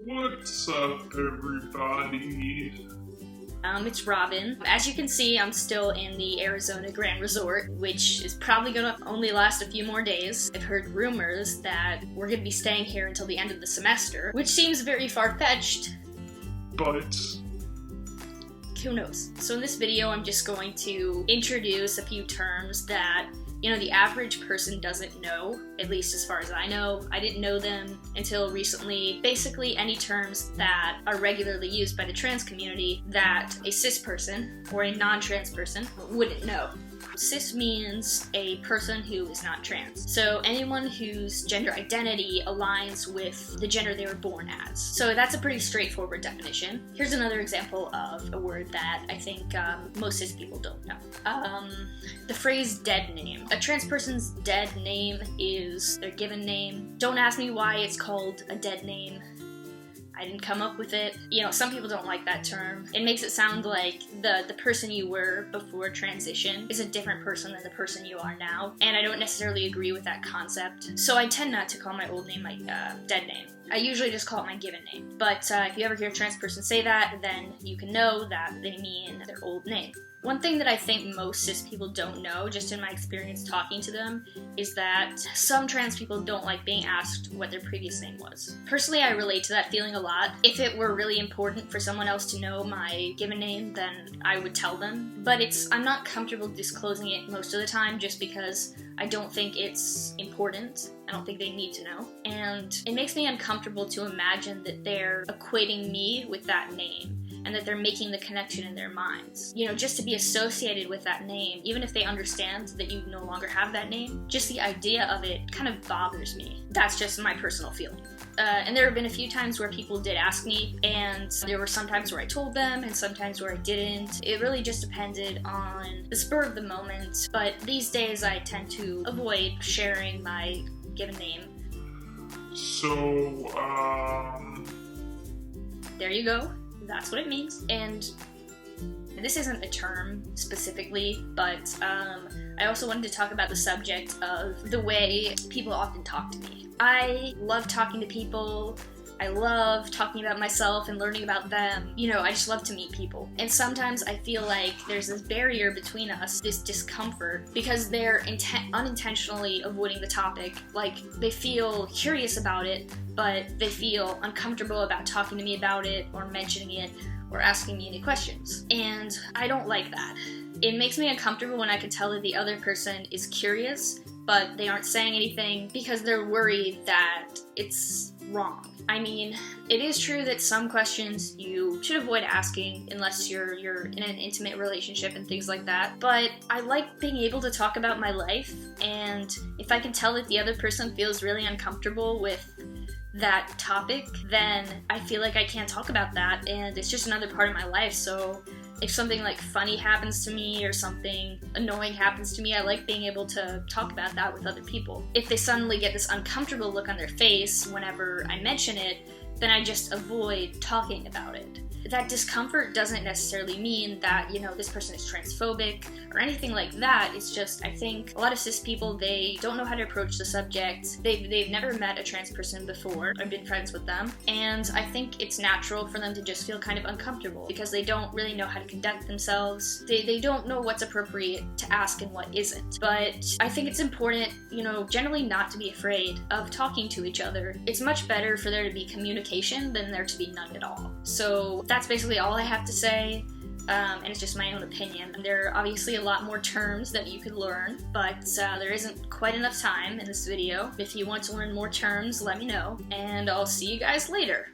What's up, everybody? It's Robin. As you can see, I'm still in the Arizona Grand Resort, which is probably gonna only last a few more days. I've heard rumors that we're gonna be staying here until the end of the semester, which seems very far-fetched. But who knows? So in this video, I'm just going to introduce a few terms that, the average person doesn't know, at least as far as I know. I didn't know them until recently. Basically, any terms that are regularly used by the trans community that a cis person or a non-trans person wouldn't know. Cis means a person who is not trans. So anyone whose gender identity aligns with the gender they were born as. So that's a pretty straightforward definition. Here's another example of a word that I think most cis people don't know. The phrase dead name. A trans person's dead name is their given name. Don't ask me why it's called a dead name. I didn't come up with it. Some people don't like that term. It makes it sound like the person you were before transition is a different person than the person you are now, and I don't necessarily agree with that concept. So I tend not to call my old name my dead name. I usually just call it my given name. But if you ever hear a trans person say that, then you can know that they mean their old name. One thing that I think most cis people don't know, just in my experience talking to them, is that some trans people don't like being asked what their previous name was. Personally, I relate to that feeling a lot. If it were really important for someone else to know my given name, then I would tell them. But I'm not comfortable disclosing it most of the time just because I don't think it's important. I don't think they need to know. And it makes me uncomfortable to imagine that they're equating me with that name, and that they're making the connection in their minds. Just to be associated with that name, even if they understand that you no longer have that name, just the idea of it kind of bothers me. That's just my personal feeling. And there have been a few times where people did ask me, and there were some times where I told them, and sometimes where I didn't. It really just depended on the spur of the moment, but these days I tend to avoid sharing my given name. So, There you go. That's what it means. And this isn't a term specifically, but I also wanted to talk about the subject of the way people often talk to me. I love talking to people. I love talking about myself and learning about them. I just love to meet people. And sometimes I feel like there's this barrier between us, this discomfort, because they're unintentionally avoiding the topic. Like, they feel curious about it, but they feel uncomfortable about talking to me about it or mentioning it or asking me any questions. And I don't like that. It makes me uncomfortable when I can tell that the other person is curious, but they aren't saying anything because they're worried that it's wrong. I mean, it is true that some questions you should avoid asking unless you're in an intimate relationship and things like that, but I like being able to talk about my life, and if I can tell that the other person feels really uncomfortable with that topic, then I feel like I can't talk about that, and it's just another part of my life. So if something like funny happens to me or something annoying happens to me, I like being able to talk about that with other people. If they suddenly get this uncomfortable look on their face whenever I mention it, then I just avoid talking about it. That discomfort doesn't necessarily mean that, this person is transphobic or anything like that. It's just, I think a lot of cis people, they don't know how to approach the subject. They've never met a trans person before or been friends with them. And I think it's natural for them to just feel kind of uncomfortable because they don't really know how to conduct themselves. They don't know what's appropriate to ask and what isn't. But I think it's important, generally not to be afraid of talking to each other. It's much better for there to be communication than there to be none at all. So that's basically all I have to say, and it's just my own opinion. There are obviously a lot more terms that you could learn, but there isn't quite enough time in this video. If you want to learn more terms, let me know, and I'll see you guys later.